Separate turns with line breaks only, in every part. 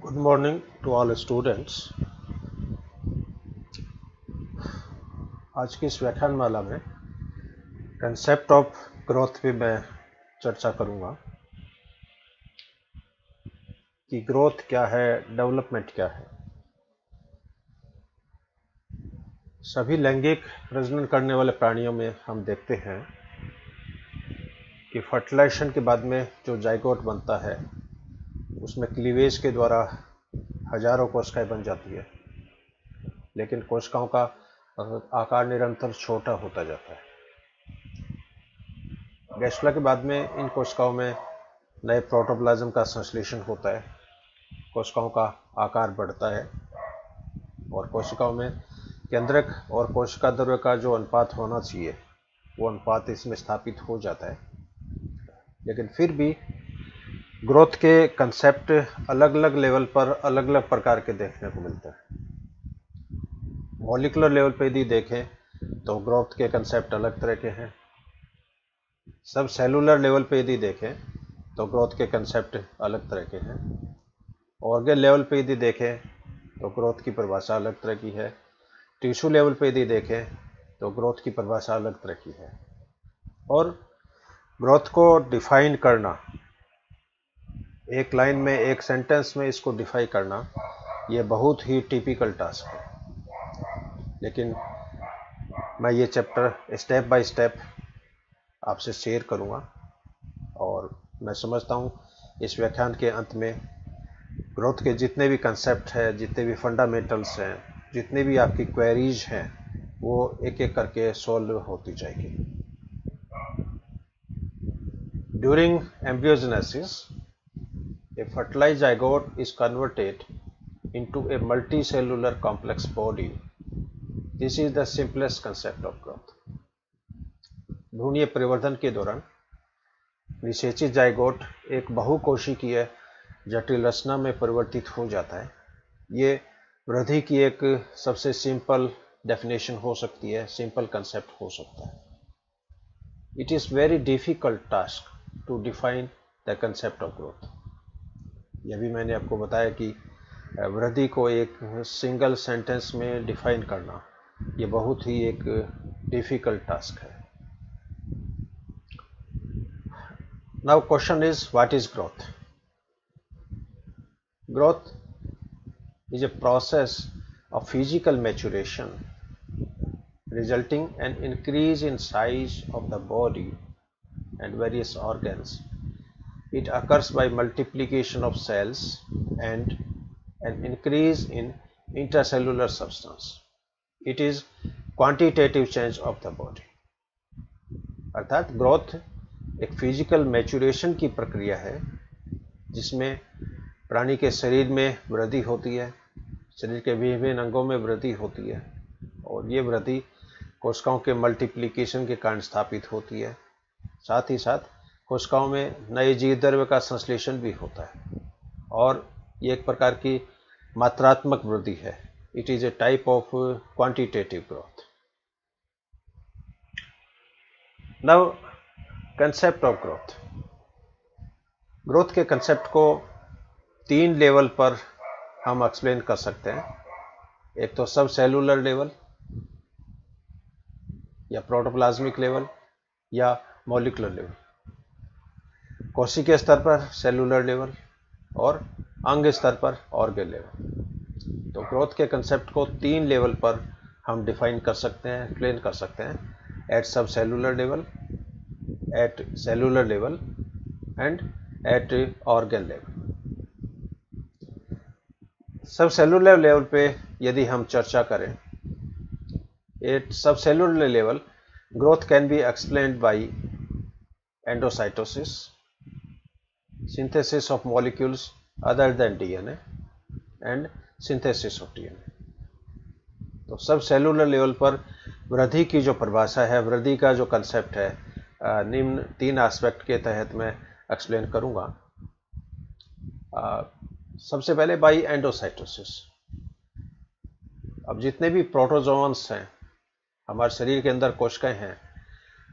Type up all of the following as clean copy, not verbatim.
Good morning to all students. आज की इस व्याख्यानमाला में कंसेप्ट ऑफ ग्रोथ पे मैं चर्चा करूंगा कि ग्रोथ क्या है, डेवलपमेंट क्या है। सभी लैंगिक प्रजनन करने वाले प्राणियों में हम देखते हैं कि फर्टिलाइजेशन के बाद में जो जाइगोट बनता है उसमें क्लीवेज के द्वारा हजारों कोशिकाएं बन जाती है, लेकिन कोशिकाओं का आकार निरंतर छोटा होता जाता है। गैस्ट्रा के बाद में इन कोशिकाओं में नए प्रोटोप्लाज्म का संश्लेषण होता है, कोशिकाओं का आकार बढ़ता है और कोशिकाओं में केंद्रक और कोशिका द्रव्य का जो अनुपात होना चाहिए वो अनुपात इसमें स्थापित हो जाता है। लेकिन फिर भी ग्रोथ के कंसेप्ट अलग अलग लेवल पर अलग अलग प्रकार के देखने को मिलते हैं। मॉलिक्यूलर लेवल पे यदि देखें तो ग्रोथ के कंसेप्ट अलग तरह के हैं। सब सेलुलर लेवल पे यदि देखें तो ग्रोथ के कंसेप्ट अलग तरह के हैं। ऑर्गन लेवल पे यदि देखें तो ग्रोथ की परिभाषा अलग तरह की है। टिश्यू लेवल पे यदि देखें तो ग्रोथ की परिभाषा अलग तरह की है। और ग्रोथ को डिफाइन करना, एक लाइन में, एक सेंटेंस में इसको डिफाइन करना, ये बहुत ही टिपिकल टास्क है। लेकिन मैं ये चैप्टर स्टेप बाय स्टेप आपसे शेयर करूँगा और मैं समझता हूँ इस व्याख्यान के अंत में ग्रोथ के जितने भी कंसेप्ट हैं, जितने भी फंडामेंटल्स हैं, जितने भी आपकी क्वेरीज हैं, वो एक एक करके सॉल्व होती जाएगी। During embryogenesis, a fertilized zygote is converted into a multicellular complex body. This is the simplest concept of growth. भ्रूणीय परिवर्तन के दौरान निषेचित जाइगोट एक बहुकोशिकीय जटिल रचना में परिवर्तित हो जाता है। ये वृद्धि की एक सबसे सिंपल डेफिनेशन हो सकती है, सिंपल कंसेप्ट हो सकता है। It is very difficult task to define the concept of growth. यह भी मैंने आपको बताया कि वृद्धि को एक सिंगल सेंटेंस में डिफाइन करना ये बहुत ही एक डिफिकल्ट टास्क है। Now question is, what is growth? Growth is a process of physical maturation resulting an increase in size of the body and various organs. It occurs by multiplication of cells and an increase in intracellular substance. It is quantitative change of the body. अर्थात growth एक physical maturation की प्रक्रिया है जिसमें प्राणी के शरीर में वृद्धि होती है, शरीर के विभिन्न अंगों में वृद्धि होती है और ये वृद्धि कोशिकाओं के मल्टीप्लिकेशन के कारण स्थापित होती है। साथ ही साथ कोशिकाओं में नए जीव द्रव्य का संश्लेषण भी होता है और ये एक प्रकार की मात्रात्मक वृद्धि है। It is a type of quantitative growth. Now concept of growth. Growth के कंसेप्ट को 3 लेवल पर हम एक्सप्लेन कर सकते हैं। एक तो सब सेलुलर लेवल या प्रोटोप्लाज्मिक लेवल या मॉलिक्यूलर लेवल, कोशिकीय स्तर पर सेलुलर लेवल और अंग स्तर पर ऑर्गन लेवल। तो ग्रोथ के कंसेप्ट को 3 लेवल पर हम डिफाइन कर सकते हैं, एक्सप्लेन कर सकते हैं। At subcellular level, at cellular level and at organ level. Subcellular level पे यदि हम चर्चा करें, at subcellular level growth can be explained by endocytosis, synthesis of molecules other than DNA and synthesis of DNA। तो सब cellular level पर वृद्धि की जो परिभाषा है, वृद्धि का जो कंसेप्ट है, निम्न 3 एस्पेक्ट के तहत मैं एक्सप्लेन करूंगा। सबसे पहले बाई एंडोसाइटोसिस। अब जितने भी प्रोटोजोन्स हैं, हमारे शरीर के अंदर कोशिकाएं हैं,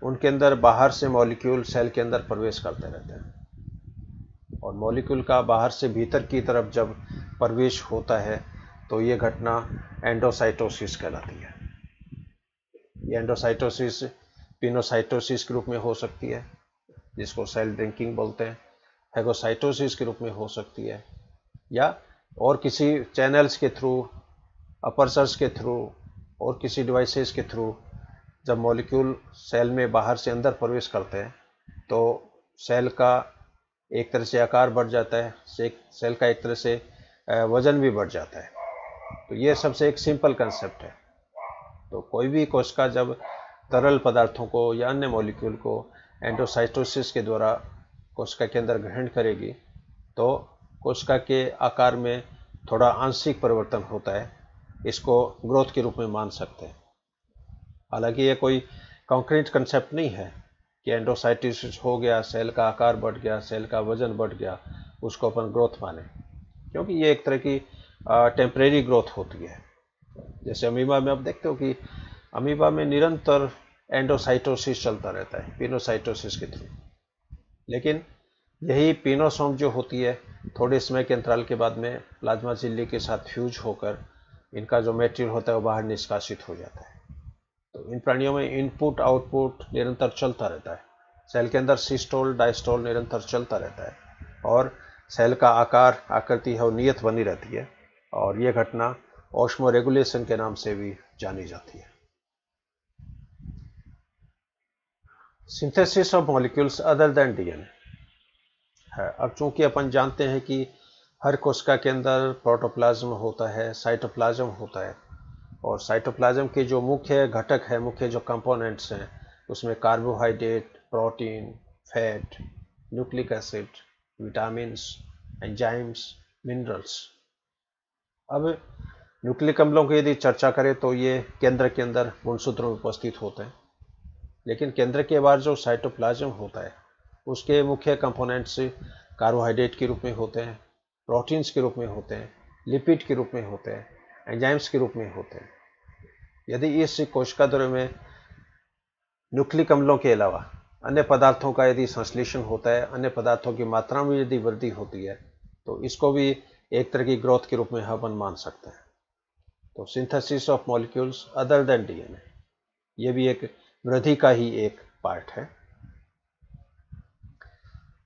उनके अंदर बाहर से मॉलिक्यूल सेल के अंदर प्रवेश करते रहते हैं और मॉलिक्यूल का बाहर से भीतर की तरफ जब प्रवेश होता है तो ये घटना एंडोसाइटोसिस कहलाती है। ये एंडोसाइटोसिस पिनोसाइटोसिस के रूप में हो सकती है, जिसको सेल ड्रिंकिंग बोलते हैं, फेगोसाइटोसिस के रूप में हो सकती है, या और किसी चैनल्स के थ्रू, अपर्चर्स के थ्रू और किसी डिवाइसेस के थ्रू जब मॉलिक्यूल सेल में बाहर से अंदर प्रवेश करते हैं तो सेल का एक तरह से आकार बढ़ जाता है, सेल का एक तरह से वजन भी बढ़ जाता है। तो ये सबसे एक सिंपल कंसेप्ट है। तो कोई भी कोशिका जब तरल पदार्थों को या अन्य मॉलिक्यूल को एंडोसाइटोसिस के द्वारा कोशिका के अंदर ग्रहण करेगी तो कोशिका के आकार में थोड़ा आंशिक परिवर्तन होता है, इसको ग्रोथ के रूप में मान सकते हैं। हालांकि ये कोई कॉन्क्रीट कंसेप्ट नहीं है कि एंडोसाइटोसिस हो गया, सेल का आकार बढ़ गया, सेल का वजन बढ़ गया, उसको अपन ग्रोथ माने, क्योंकि ये एक तरह की टेम्परेरी ग्रोथ होती है। जैसे अमीबा में आप देखते हो कि अमीबा में निरंतर एंडोसाइटोसिस चलता रहता है पिनोसाइटोसिस के थ्रू, लेकिन यही पिनोसोम जो होती है थोड़े समय के अंतराल के बाद में प्लाज्मा झिल्ली के साथ फ्यूज होकर इनका जो मटेरियल होता है वो बाहर निष्कासित हो जाता है। तो इन प्राणियों में इनपुट आउटपुट निरंतर चलता रहता है, सेल के अंदर सिस्टोल डायस्टोल निरंतर चलता रहता है और सेल का आकार आकृति है वो नियत बनी रहती है, और ये घटना ऑस्मो रेगुलेशन के नाम से भी जानी जाती है। Synthesis of molecules other than DNA है। अब चूंकि अपन जानते हैं कि हर कोशिका के अंदर प्रोटोप्लाज्म होता है, साइटोप्लाज्म होता है, और साइटोप्लाज्म के जो मुख्य घटक है, मुख्य जो कंपोनेंट्स हैं, उसमें carbohydrate, protein, fat, nucleic acid, vitamins, enzymes, minerals. अब न्यूक्लिक अम्लों की यदि चर्चा करें तो ये केंद्र के अंदर गुणसूत्रों में उपस्थित होते हैं, लेकिन केंद्र के बाहर जो साइटोप्लाज्म होता है उसके मुख्य कंपोनेंट्स कार्बोहाइड्रेट के रूप में होते हैं, प्रोटीन्स के रूप में होते हैं, लिपिड के रूप में होते हैं, एंजाइम्स के रूप में होते हैं। यदि इस कोशिका द्रव्य में न्यूक्लिक अम्लों के अलावा अन्य पदार्थों का यदि संश्लेषण होता है, अन्य पदार्थों की मात्रा में यदि वृद्धि होती है, तो इसको भी एक तरह की ग्रोथ के रूप में अपन मान सकते हैं। तो synthesis of molecules other than DNA, ये भी एक वृद्धि का ही एक पार्ट है।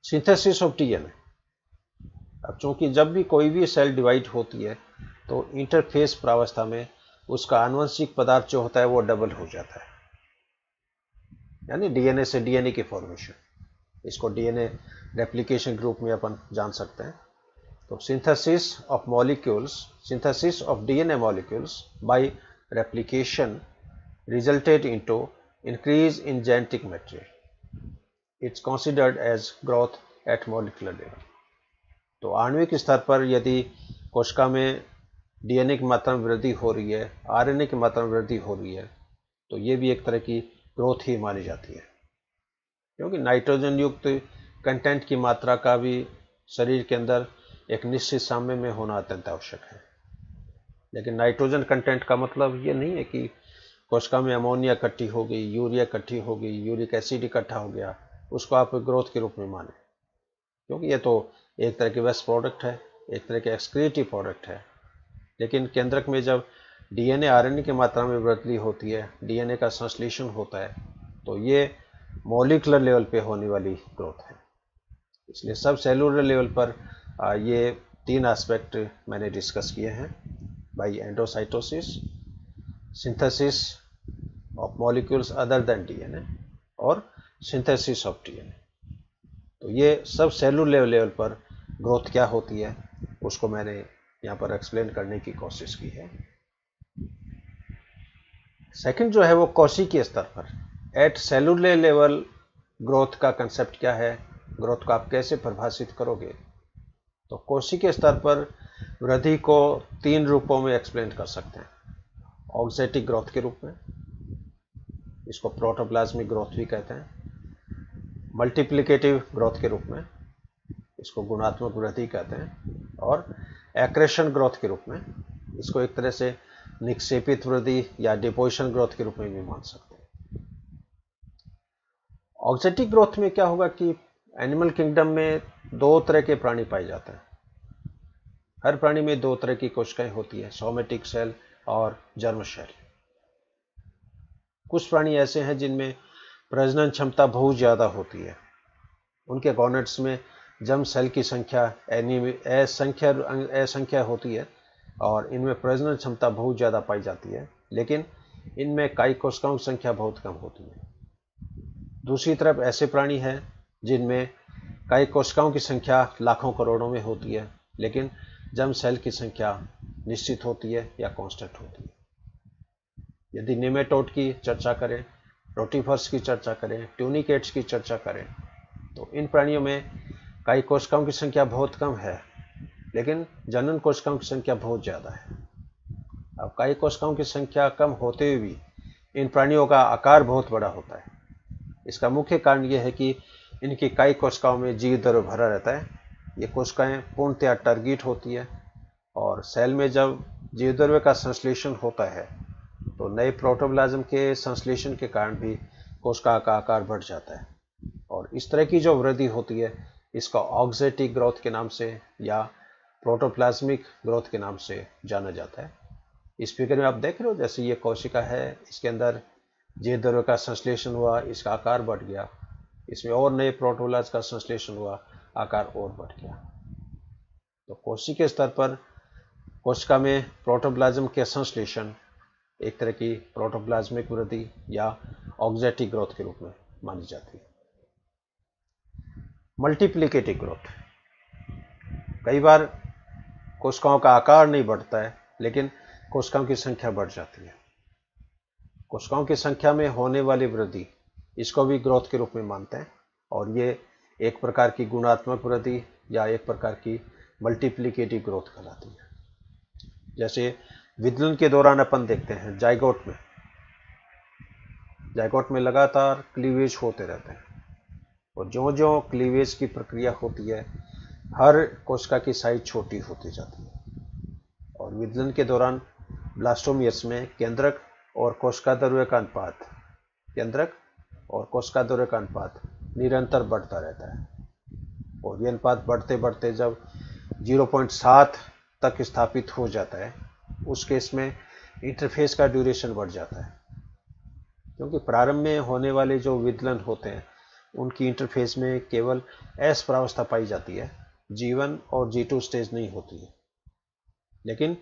सिंथेसिस ऑफ डीएनए, अब चूंकि जब भी कोई भी सेल डिवाइड होती है तो इंटरफेस प्रावस्था में उसका आनुवंशिक पदार्थ जो होता है वो डबल हो जाता है, यानी डीएनए से डीएनए की फॉर्मेशन, इसको डीएनए रेप्लिकेशन के रूप में अपन जान सकते हैं। तो synthesis of molecules, synthesis of DNA molecules by replication resulted into increase in genetic material, it's considered as growth at molecular level. तो आणविक स्तर पर यदि कोशिका में डीएनए की मात्रा में वृद्धि हो रही है, आरएनए की मात्रा में वृद्धि हो रही है, तो ये भी एक तरह की ग्रोथ ही मानी जाती है, क्योंकि नाइट्रोजन युक्त कंटेंट की मात्रा का भी शरीर के अंदर एक निश्चित साम्य में होना अत्यंत आवश्यक है। लेकिन नाइट्रोजन कंटेंट का मतलब ये नहीं है कि कोशिका में अमोनिया इकट्ठी हो गई, यूरिया इकट्ठी हो गई, यूरिक एसिड इकट्ठा हो गया, उसको आप ग्रोथ के रूप में माने, क्योंकि ये तो एक तरह के वेस्ट प्रोडक्ट है, एक तरह के एक्सक्रीटिव प्रोडक्ट है। लेकिन केंद्रक में जब डीएनए आरएनए की मात्रा में वृद्धि होती है, डीएनए का संश्लेषण होता है, तो ये मॉलिक्यूलर लेवल पे होने वाली ग्रोथ है। इसलिए सब सेलुलर लेवल पर ये तीन एस्पेक्ट मैंने डिस्कस किए हैं, by endocytosis, synthesis of molecules other than DNA और सिंथेसिस ऑफ डीएनए। तो ये सब सेलुलर लेवल पर ग्रोथ क्या होती है उसको मैंने यहाँ पर एक्सप्लेन करने की कोशिश की है। सेकंड जो है वो कोशिकीय स्तर पर एट सेलुलर लेवल ग्रोथ का कंसेप्ट क्या है, ग्रोथ को आप कैसे परिभाषित करोगे। तो कोशिकीय स्तर पर वृद्धि को तीन रूपों में एक्सप्लेन कर सकते हैं। ऑक्जेटिक ग्रोथ के रूप में, इसको प्रोटोप्लाज्मिक ग्रोथ भी कहते हैं, मल्टीप्लिकेटिव ग्रोथ के रूप में, इसको गुणात्मक वृद्धि कहते हैं, और एक्रेशन ग्रोथ के रूप में, इसको एक तरह से निक्षेपित वृद्धि या डिपोजिशन ग्रोथ के रूप में भी मान सकते हैं। ऑक्जेटिक ग्रोथ में क्या होगा कि एनिमल किंगडम में दो तरह के प्राणी पाए जाते हैं। हर प्राणी में दो तरह की कोशिकाएं होती है, सोमेटिक सेल और जर्म सेल। कुछ प्राणी ऐसे हैं जिनमें प्रजनन क्षमता बहुत ज़्यादा होती है। उनके गॉनेड्स में जर्म सेल की संख्या असंख्य होती है और इनमें प्रजनन क्षमता बहुत ज़्यादा पाई जाती है, लेकिन इनमें कायिक कोशिकाओं की संख्या बहुत कम होती है। दूसरी तरफ ऐसे प्राणी हैं जिनमें कायिक कोशिकाओं की संख्या लाखों करोड़ों में होती है, लेकिन जर्म सेल की संख्या निश्चित होती है या कांस्टेंट होती है। यदि नेमेटोड की चर्चा करें, रोटिफर्स की चर्चा करें, ट्यूनिकेट्स की चर्चा करें, तो इन प्राणियों में कायिक कोशिकाओं की संख्या बहुत कम है, लेकिन जनन कोशिकाओं की संख्या बहुत ज़्यादा है। अब कायिक कोशिकाओं की संख्या कम होते हुए भी इन प्राणियों का आकार बहुत बड़ा होता है। इसका मुख्य कारण यह है कि इनकी कायिक कोशिकाओं में जीवद्रव्य भरा रहता है। ये कोशिकाएं पूर्णतया टर्गीट होती है और सेल में जब जीवद्रव्य का संश्लेषण होता है तो नए प्रोटोप्लाज्म के संश्लेषण के कारण भी कोशिका का आकार बढ़ जाता है और इस तरह की जो वृद्धि होती है इसका ऑक्जेटिक ग्रोथ के नाम से या प्रोटोप्लाज्मिक ग्रोथ के नाम से जाना जाता है। इस फिगर में आप देख रहे हो, जैसे ये कोशिका है, इसके अंदर जीवद्रव्य का संश्लेषण हुआ, इसका आकार बढ़ गया, इसमें और नए प्रोटोप्लाज्म का संश्लेषण हुआ, आकार और बढ़ गया। तो कोशिका के स्तर पर कोशिका में प्रोटोप्लाज्म के संश्लेषण एक तरह की प्रोटोप्लाज्मिक वृद्धि या ऑक्जेटिक ग्रोथ के रूप में मानी जाती है। मल्टीप्लिकेटिव ग्रोथ, कई बार कोशिकाओं का आकार नहीं बढ़ता है लेकिन कोशिकाओं की संख्या बढ़ जाती है। कोशिकाओं की संख्या में होने वाली वृद्धि, इसको भी ग्रोथ के रूप में मानते हैं और ये एक प्रकार की गुणात्मक वृद्धि या एक प्रकार की मल्टीप्लिकेटिव ग्रोथ कहलाती है। जैसे विदलन के दौरान अपन देखते हैं जाइगोट में लगातार क्लीवेज होते रहते हैं और जो जो क्लीवेज की प्रक्रिया होती है हर कोशिका की साइज छोटी होती जाती है और विदलन के दौरान ब्लास्टोमियर्स में केंद्रक और कोशिका द्रव्य का अनुपात निरंतर बढ़ता रहता है और ये अनुपात बढ़ते बढ़ते जब 0.7 तक स्थापित हो जाता है उस केस में इंटरफेस का ड्यूरेशन बढ़ जाता है, क्योंकि प्रारंभ में होने वाले जो विदलन होते हैं उनकी इंटरफेस में केवल एस प्रावस्था पाई जाती है, G1 और G2 स्टेज नहीं होती है। लेकिन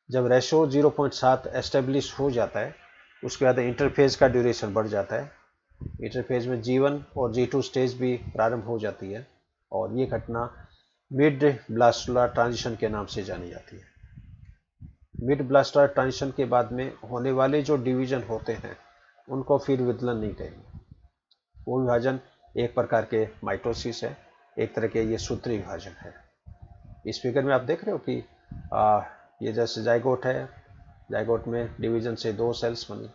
जब रेशो 0.7 एस्टेब्लिश हो जाता है उसके बाद इंटरफेज का ड्यूरेशन बढ़ जाता है, इंटरफेज में G1 और G2 स्टेज भी प्रारंभ हो जाती है और ये घटना मिड ब्लास्टुलर ट्रांजिशन के नाम से जानी जाती है। मिड ब्लास्टुलर ट्रांजिशन के बाद में होने वाले जो डिवीजन होते हैं उनको फिर विदलन नहीं कहेंगे। वो विभाजन एक प्रकार के माइटोसिस है, एक तरह के ये सूत्री विभाजन है। इस फिगर में आप देख रहे हो कि ये जैसे जाइगोट है, जाइगोट में डिवीजन से 2 सेल्स बनी,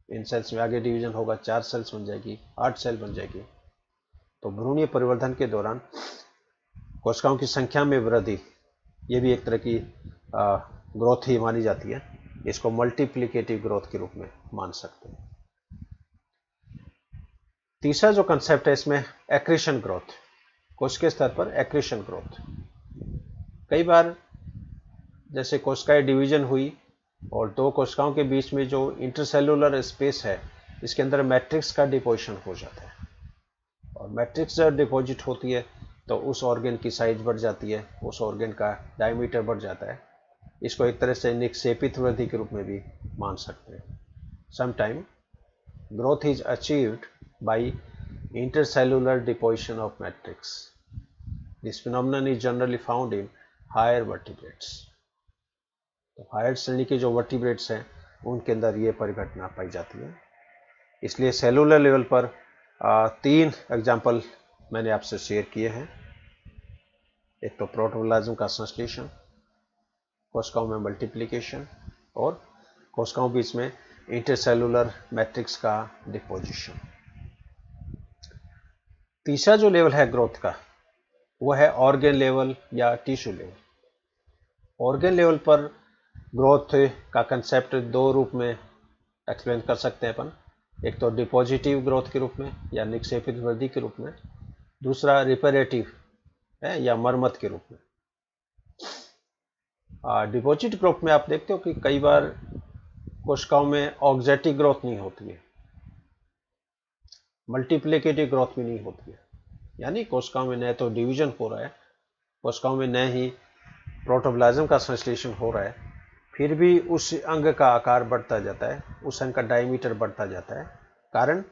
इन सेल्स में आगे डिवीजन होगा 4 सेल्स बन जाएगी, 8 सेल बन जाएगी। तो भ्रूणीय परिवर्धन के दौरान कोशिकाओं की संख्या में वृद्धि, ये भी एक तरह की ग्रोथ ही मानी जाती है। इसको मल्टीप्लिकेटिव ग्रोथ के रूप में मान सकते हैं। तीसरा जो कंसेप्ट है इसमें एक्रीशन ग्रोथ, कोशिका स्तर पर एक्रीशन ग्रोथ। कई बार जैसे कोशिकाएं डिवीजन हुई और 2 कोशिकाओं के बीच में जो इंटरसेलुलर स्पेस है इसके अंदर मैट्रिक्स का डिपोजिशन हो जाता है और मैट्रिक्स जब डिपॉजिट होती है तो उस ऑर्गन की साइज बढ़ जाती है, उस ऑर्गन का डायमीटर बढ़ जाता है। इसको एक तरह से निक्षेपित वृद्धि के रूप में भी मान सकते हैं। Sometime growth is achieved by intercellular deposition of matrix. This phenomenon is generally found in higher vertebrates. तो हायर श्रेणी के जो वर्टिब्रेट्स हैं उनके अंदर ये परिघटना पाई जाती है। इसलिए सेलुलर लेवल पर 3 एग्जाम्पल मैंने आपसे शेयर किए हैं। एक तो प्रोटोप्लाज्म का संश्लेषण, कोशिकाओं में मल्टीप्लिकेशन और कोशिकाओं बीच में इंटरसेलुलर मैट्रिक्स का डिपोजिशन। तीसरा जो लेवल है ग्रोथ का वो है ऑर्गन लेवल या टिश्यू लेवल। ऑर्गन लेवल पर ग्रोथ का कंसेप्ट 2 रूप में एक्सप्लेन कर सकते हैं अपन। एक तो डिपॉजिटिव ग्रोथ के रूप में या निक्षेपित वृद्धि के रूप में, दूसरा रिपेरेटिव है या मरम्मत के रूप में। डिपॉजिट ग्रोथ में आप देखते हो कि कई बार कोशिकाओं में ऑक्जेटिक ग्रोथ नहीं होती है, मल्टीप्लिकेटिव ग्रोथ भी नहीं होती है, यानी कोशिकाओं में न तो डिवीजन हो रहा है, कोशिकाओं में न ही प्रोटोप्लाज्म का संश्लेषण हो रहा है, फिर भी उस अंग का आकार बढ़ता जाता है, उस अंग का डायमीटर बढ़ता जाता है। कारण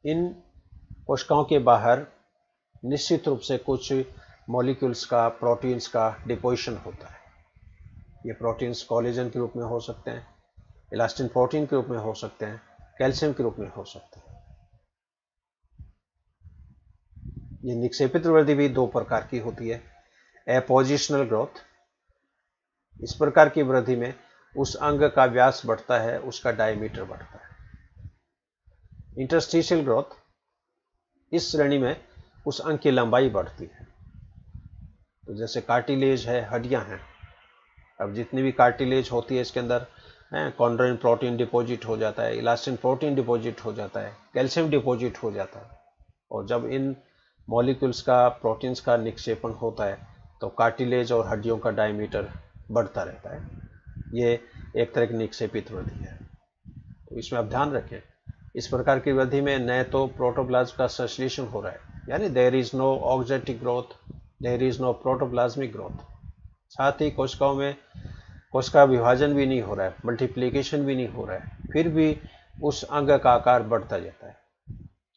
इन कोशिकाओं के बाहर निश्चित रूप से कुछ मॉलिक्यूल्स का, प्रोटीन्स का डिपोजिशन होता है। ये प्रोटीन्स कोलेजन के रूप में हो सकते हैं, इलास्टिन प्रोटीन के रूप में हो सकते हैं, कैल्शियम के रूप में हो सकते हैं। ये निक्षेपित वृद्धि भी दो प्रकार की होती है। एपोजिशनल ग्रोथ, इस प्रकार की वृद्धि में उस अंग का व्यास बढ़ता है, उसका डायमीटर बढ़ता है। इंटरस्टिशियल ग्रोथ, इस श्रेणी में उस अंग की लंबाई बढ़ती है। तो जैसे कार्टिलेज है, हड्डियां हैं, अब जितनी भी कार्टिलेज होती है इसके अंदर कॉन्ड्रोइन प्रोटीन डिपॉजिट हो जाता है, इलास्टिन प्रोटीन डिपॉजिट हो जाता है, कैल्शियम डिपॉजिट हो जाता है। और जब इन मॉलिक्यूल्स का, प्रोटीन्स का निक्षेपण होता है तो कार्टिलेज और हड्डियों का डायमीटर बढ़ता रहता है। ये एक तरह की निक्षेपित वृद्धि है। तो इसमें आप ध्यान रखें, इस प्रकार की वृद्धि में न तो प्रोटोप्लाज्म का संश्लेषण हो रहा है, यानी there is no auxetic growth, there is no protoplasmic growth. साथ ही कोशिकाओं में कोशिका विभाजन भी नहीं हो रहा है, मल्टीप्लिकेशन भी नहीं हो रहा है, फिर भी उस अंग का आकार बढ़ता जाता है,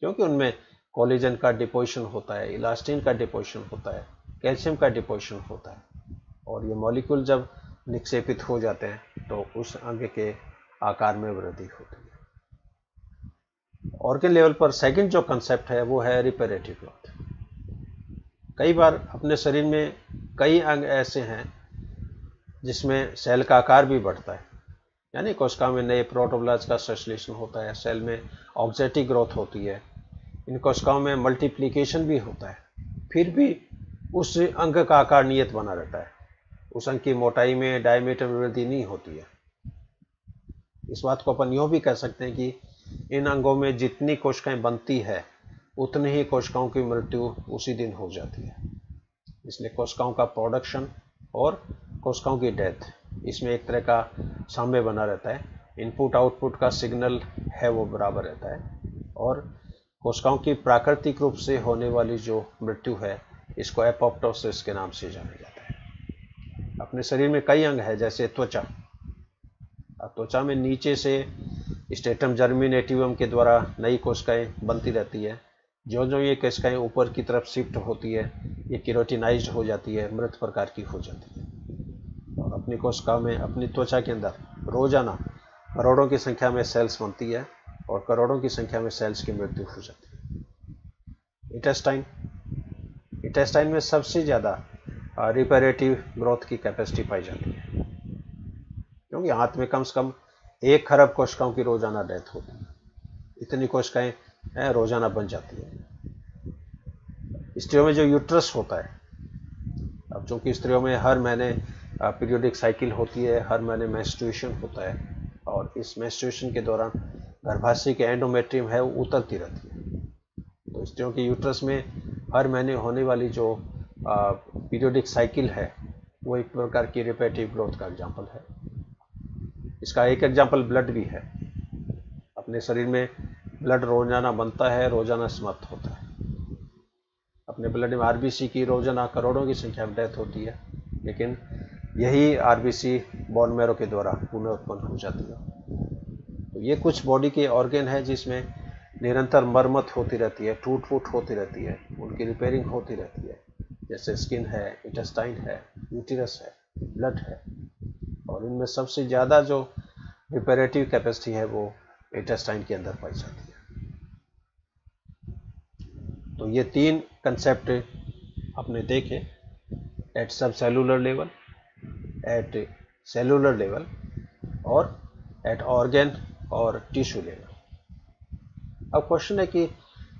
क्योंकि उनमें कोलेजन का डिपोजिशन होता है, इलास्टिन का डिपोजिशन होता है, कैल्शियम का डिपोजिशन होता है। और ये मॉलिक्यूल जब निक्षेपित हो जाते हैं तो उस अंग के आकार में वृद्धि होती है। ऑर्गन लेवल पर सेकंड जो कंसेप्ट है वो है रिपेरेटिव ग्रोथ। कई बार अपने शरीर में कई अंग ऐसे हैं जिसमें सेल का आकार भी बढ़ता है, यानी कोशिका में नए प्रोटोप्लाज्म का संश्लेषण होता है, सेल में ऑक्जेटिक ग्रोथ होती है, इन कोशिकाओं में मल्टीप्लिकेशन भी होता है, फिर भी उस अंग का आकार नियत बना रहता है, उस अंग की मोटाई में, डायमीटर में वृद्धि नहीं होती है। इस बात को अपन यूँ भी कह सकते हैं कि इन अंगों में जितनी कोशिकाएं बनती है उतनी ही कोशिकाओं की मृत्यु उसी दिन हो जाती है। इसलिए कोशिकाओं का प्रोडक्शन और कोशिकाओं की डेथ, इसमें एक तरह का साम्य बना रहता है। इनपुट आउटपुट का सिग्नल है वो बराबर रहता है। और कोशिकाओं की प्राकृतिक रूप से होने वाली जो मृत्यु है, इसको एपोप्टोसिस के नाम से जाना जाता है। अपने शरीर में कई अंग है, जैसे त्वचा। त्वचा में नीचे से स्टेटम जर्मिनेटिवम के द्वारा नई कोशिकाएं बनती रहती है। जो जो ये कोशिकाएं ऊपर की तरफ शिफ्ट होती है, ये केरोटिनाइज्ड हो जाती है, मृत प्रकार की हो जाती है। और अपनी कोशिकाओं में, अपनी त्वचा के अंदर रोजाना करोड़ों की संख्या में सेल्स बनती है और करोड़ों की संख्या में सेल्स की मृत्यु हो जाती है। इंटेस्टाइन में सबसे ज़्यादा रिपेरेटिव ग्रोथ की कैपेसिटी पाई जाती है, क्योंकि हाथ में कम से कम 1 खरब कोशिकाओं की रोजाना डेथ होती है। इतनी कोशिकाएं रोजाना बन जाती है। स्त्रियों में जो यूट्रस होता है, अब चूंकि स्त्रियों में हर महीने पीरियोडिक साइकिल होती है, हर महीने मेंस्ट्रुएशन होता है, और इस मेंस्ट्रुएशन के दौरान गर्भाशय के एंडोमेट्रियम है वो उतरती रहती है। तो स्त्रियों के यूट्रस में हर महीने होने वाली जो पीरियोडिक साइकिल है वो एक प्रकार की रिपेरेटिव ग्रोथ का एग्जाम्पल है। इसका एक एग्जाम्पल ब्लड भी है। अपने शरीर में ब्लड रोजाना बनता है, रोजाना समाप्त होता है। अपने ब्लड में आरबीसी की रोजाना करोड़ों की संख्या में डेथ होती है, लेकिन यही आरबीसी बोन मैरो के द्वारा पुनः उत्पन्न हो जाती है। तो ये कुछ बॉडी के ऑर्गन है जिसमें निरंतर मरम्मत होती रहती है, टूट फूट होती रहती है, उनकी रिपेयरिंग होती रहती है। जैसे स्किन है, इंटेस्टाइन है, यूटिरस है, ब्लड है। और इनमें सबसे ज़्यादा जो रिपेरेटिव कैपेसिटी है वो इंटेस्टाइन के अंदर पाई जाती है। तो ये 3 कंसेप्ट आपने देखे, at subcellular level, at cellular level और एट ऑर्गन और टिश्यू लेवल। अब क्वेश्चन है कि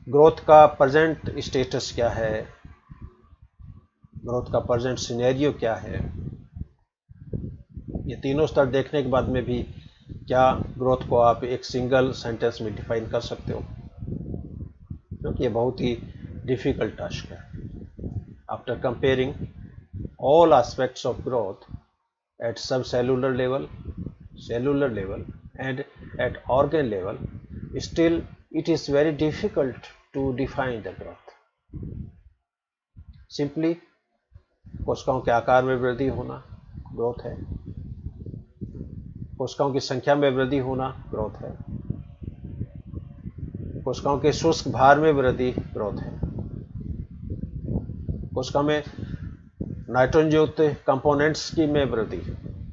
ग्रोथ का प्रेजेंट स्टेटस क्या है, ग्रोथ का प्रेजेंट सिनेरियो क्या है। ये तीनों स्तर देखने के बाद में भी क्या ग्रोथ को आप एक सिंगल सेंटेंस में डिफाइन कर सकते हो, क्योंकि ये बहुत ही डिफिकल्ट टास्क है। After comparing all aspects of growth at subcellular level, cellular level, and at organ level, still it is very difficult to define the growth. Simply कोशिकाओं के आकार में वृद्धि होना ग्रोथ है, कोशिकाओं की संख्या में वृद्धि होना ग्रोथ है, कोशिकाओं के शुष्क भार में वृद्धि ग्रोथ है, कोशिका में नाइट्रोजन युक्त कंपोनेंट्स की में वृद्धि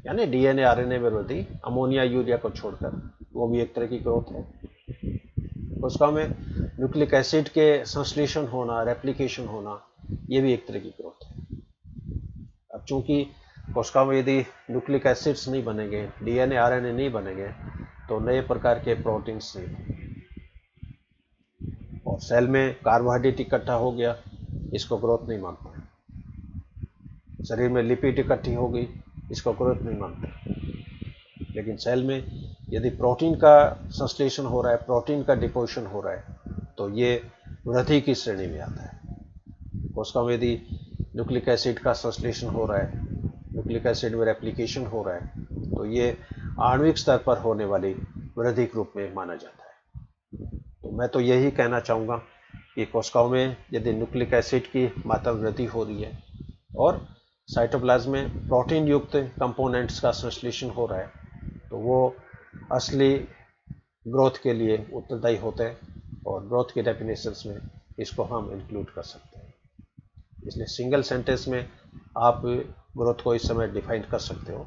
यानी डीएनए आरएनए में वृद्धि, अमोनिया यूरिया को छोड़कर, वो भी एक तरह की ग्रोथ है। कोशिकाओं में न्यूक्लिक एसिड के संश्लेषण होना, रेप्लिकेशन होना, ये भी एक तरह की ग्रोथ है। अब चूंकि कोशिकाओं में यदि न्यूक्लिक एसिड्स नहीं बनेंगे, डीएनए आरएनए नहीं बनेंगे, तो नए प्रकार के प्रोटीन्स नहीं बनेंगे। और सेल में कार्बोहाइड्रेट इकट्ठा हो गया, इसको ग्रोथ नहीं मानता। शरीर में लिपिड इकट्ठी हो गई, इसको ग्रोथ नहीं मानता। लेकिन सेल में यदि प्रोटीन का संश्लेषण हो रहा है, प्रोटीन का डिपोजिशन हो रहा है, तो ये वृद्धि की श्रेणी में आता है। कोशिका में यदि न्यूक्लिक एसिड का संश्लेषण हो रहा है, न्यूक्लिक एसिड में रेप्लिकेशन हो रहा है, तो ये आणविक स्तर पर होने वाली वृद्धि के रूप में माना जाता है। तो मैं तो यही कहना चाहूँगा कि कोशिकाओं में यदि न्यूक्लिक एसिड की मात्रा वृद्धि हो रही है और साइटोप्लाज्म में प्रोटीन युक्त कंपोनेंट्स का संश्लेषण हो रहा है, तो वो असली ग्रोथ के लिए उत्तरदायी होते हैं, और ग्रोथ के डेफिनेशंस में इसको हम इंक्लूड कर सकते हैं। इसलिए सिंगल सेंटेंस में आप ग्रोथ को इस समय डिफाइन कर सकते हो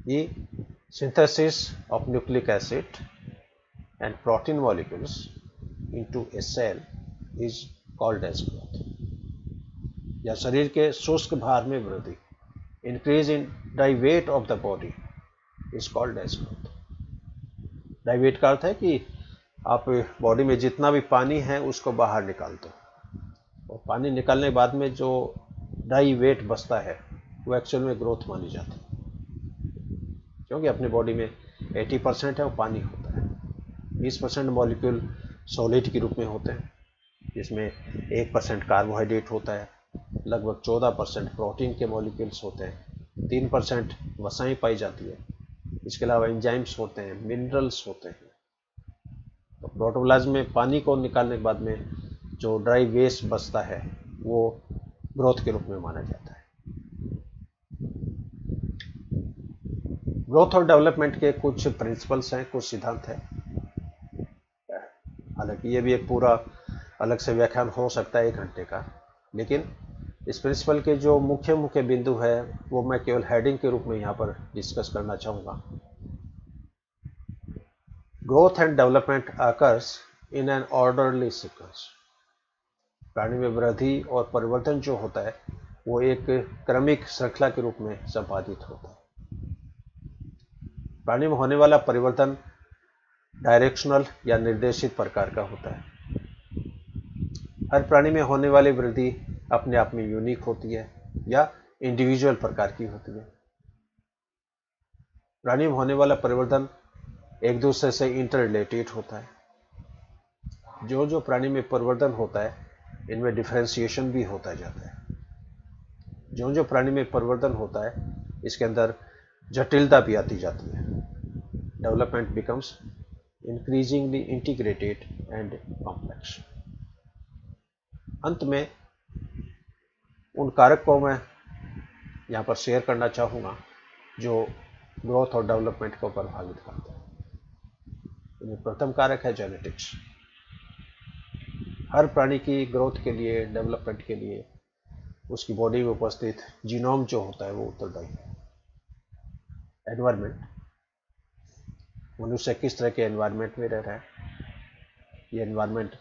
कि synthesis of nucleic acid and protein molecules into a cell is called as growth. या शरीर के शुष्क भार में वृद्धि, increase in dry weight of the body is called as growth. Dry weight का अर्थ है कि आप बॉडी में जितना भी पानी है उसको बाहर निकाल दो, और पानी निकालने के बाद में जो ड्राई वेट बचता है वो एक्चुअल में ग्रोथ मानी जाती है, क्योंकि अपनी बॉडी में 80% है वो पानी होता है, 20% मॉलिक्यूल सॉलिड के रूप में होते हैं, जिसमें 1% कार्बोहाइड्रेट होता है, लगभग 14% प्रोटीन के मॉलिक्यूल्स होते हैं, 3% वसाएं पाई जाती है, इसके अलावा एंजाइम्स होते हैं, मिनरल्स होते हैं। तो प्रोटोप्लाज्म में पानी को निकालने के बाद में जो ड्राई वेस्ट बचता है वो ग्रोथ के रूप में माना जाता है। ग्रोथ और डेवलपमेंट के कुछ प्रिंसिपल्स हैं, कुछ सिद्धांत हैं। हालांकि ये भी एक पूरा अलग से व्याख्यान हो सकता है 1 घंटे का, लेकिन इस प्रिंसिपल के जो मुख्य मुख्य बिंदु है वो मैं केवल हेडिंग के रूप में यहाँ पर डिस्कस करना चाहूँगा। Growth and development occurs in an orderly sequence. प्राणी में वृद्धि और परिवर्तन जो होता है वो एक क्रमिक श्रृंखला के रूप में संपादित होता है। प्राणी में होने वाला परिवर्तन डायरेक्शनल या निर्देशित प्रकार का होता है। हर प्राणी में होने वाली वृद्धि अपने आप में यूनिक होती है या इंडिविजुअल प्रकार की होती है। प्राणी में होने वाला परिवर्तन एक दूसरे से इंटर रिलेटेड होता है। जो जो प्राणी में परिवर्तन होता है इनमें डिफरेंशिएशन भी होता जाता है। जो जो प्राणी में परिवर्तन होता है इसके अंदर जटिलता भी आती जाती है। Development becomes increasingly integrated and complex. अंत में उन कारक को मैं यहाँ पर शेयर करना चाहूँगा जो ग्रोथ और डेवलपमेंट को प्रभावित करते हैं। इनमें प्रथम कारक है जेनेटिक्स। हर प्राणी की ग्रोथ के लिए, डेवलपमेंट के लिए उसकी बॉडी में उपस्थित जीनोम जो होता है वो उत्तरदायी है। एनवायरनमेंट, मनुष्य किस तरह के एनवायरनमेंट में रह रहा है। ये एनवायरनमेंट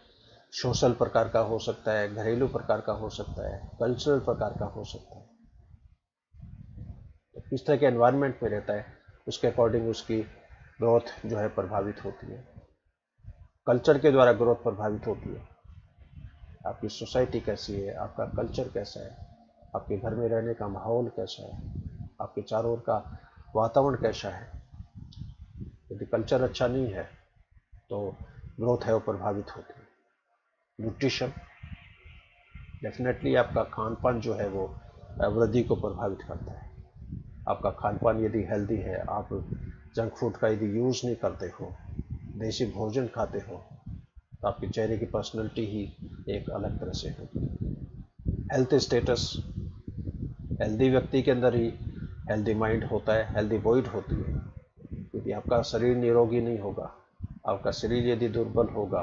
सोशल प्रकार का हो सकता है, घरेलू प्रकार का हो सकता है, कल्चरल प्रकार का हो सकता है। तो किस तरह के एनवायरनमेंट में रहता है उसके अकॉर्डिंग उसकी ग्रोथ जो है प्रभावित होती है। कल्चर के द्वारा ग्रोथ प्रभावित होती है। आपकी सोसाइटी कैसी है, आपका कल्चर कैसा है, आपके घर में रहने का माहौल कैसा है, आपके चारों ओर का वातावरण कैसा है। यदि कल्चर अच्छा नहीं है तो ग्रोथ है वो प्रभावित होती है। न्यूट्रिशन, डेफिनेटली आपका खान पान जो है वो वृद्धि को प्रभावित करता है। आपका खान पान यदि हेल्दी है, आप जंक फूड का यदि यूज़ नहीं करते हो, देसी भोजन खाते हो, तो आपके चेहरे की पर्सनैलिटी ही एक अलग तरह से होगी। हेल्थ स्टेटस, हेल्दी व्यक्ति के अंदर ही हेल्दी माइंड होता है, हेल्दी बॉडी होती है। क्योंकि आपका शरीर निरोगी नहीं होगा, आपका शरीर यदि दुर्बल होगा,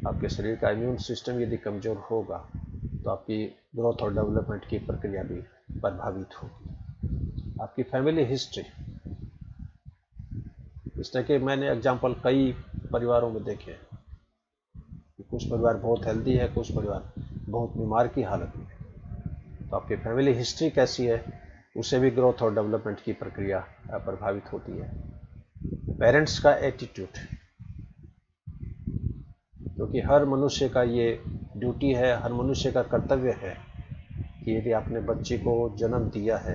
आपके शरीर का इम्यून सिस्टम यदि कमज़ोर होगा, तो आपकी ग्रोथ और डेवलपमेंट की प्रक्रिया भी प्रभावित होगी। आपकी फैमिली हिस्ट्री, इस तरह के मैंने एग्जाम्पल कई परिवारों में देखे हैं कि कुछ परिवार बहुत हेल्दी है, कुछ परिवार बहुत बीमार की हालत में है। तो आपकी फैमिली हिस्ट्री कैसी है, उससे भी ग्रोथ और डेवलपमेंट की प्रक्रिया प्रभावित होती है। पेरेंट्स का एटीट्यूड, क्योंकि हर मनुष्य का ये ड्यूटी है, हर मनुष्य का कर्तव्य है कि यदि आपने बच्चे को जन्म दिया है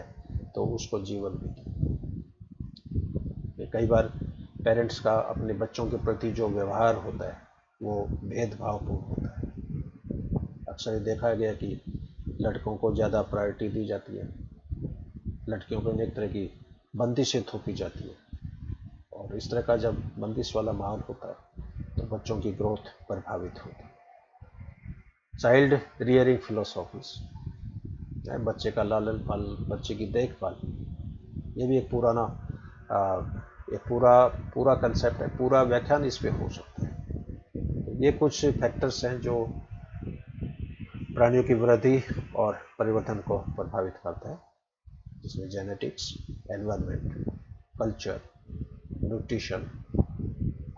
तो उसको जीवन दीजिए। कई बार पेरेंट्स का अपने बच्चों के प्रति जो व्यवहार होता है वो भेदभावपूर्ण होता है। अक्सर ये देखा गया कि लड़कों को ज़्यादा प्रायोरिटी दी जाती है, लड़कियों को अनेक तरह की बंदिशें थोपी जाती है, और इस तरह का जब बंदिश वाला माहौल होता है तो बच्चों की ग्रोथ प्रभावित होती है। चाइल्ड रियरिंग फिलोसॉफीज, बच्चे का लालन पालन, बच्चे की देखभाल, ये भी एक पुराना एक पूरा कंसेप्ट है, पूरा व्याख्यान इस पे हो सकता है। ये कुछ फैक्टर्स हैं जो प्राणियों की वृद्धि और परिवर्तन को प्रभावित करता है, जिसमें genetics, environment, culture, nutrition,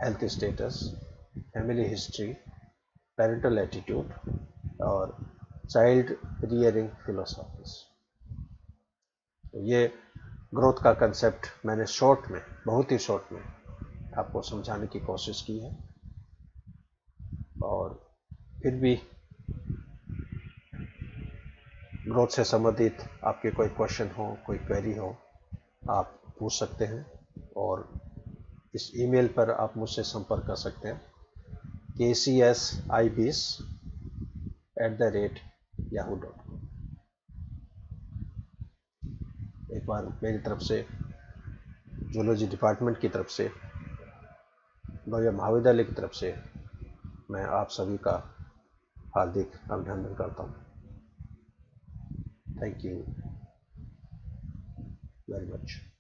health status, family history, parental attitude और चाइल्ड रियरिंग फिलोसॉफीज। तो ये ग्रोथ का कंसेप्ट मैंने शॉर्ट में, बहुत ही शॉर्ट में आपको समझाने की कोशिश की है। और फिर भी ग्रोथ से संबंधित आपके कोई क्वेश्चन हो, कोई क्वेरी हो, आप पूछ सकते हैं, और इस ईमेल पर आप मुझसे संपर्क कर सकते हैं kcsibis@yahoo.com। एक बार मेरी तरफ से, जूलॉजी डिपार्टमेंट की तरफ से, भव्य महाविद्यालय की तरफ से मैं आप सभी का हार्दिक अभिनंदन करता हूँ। Thank you very much.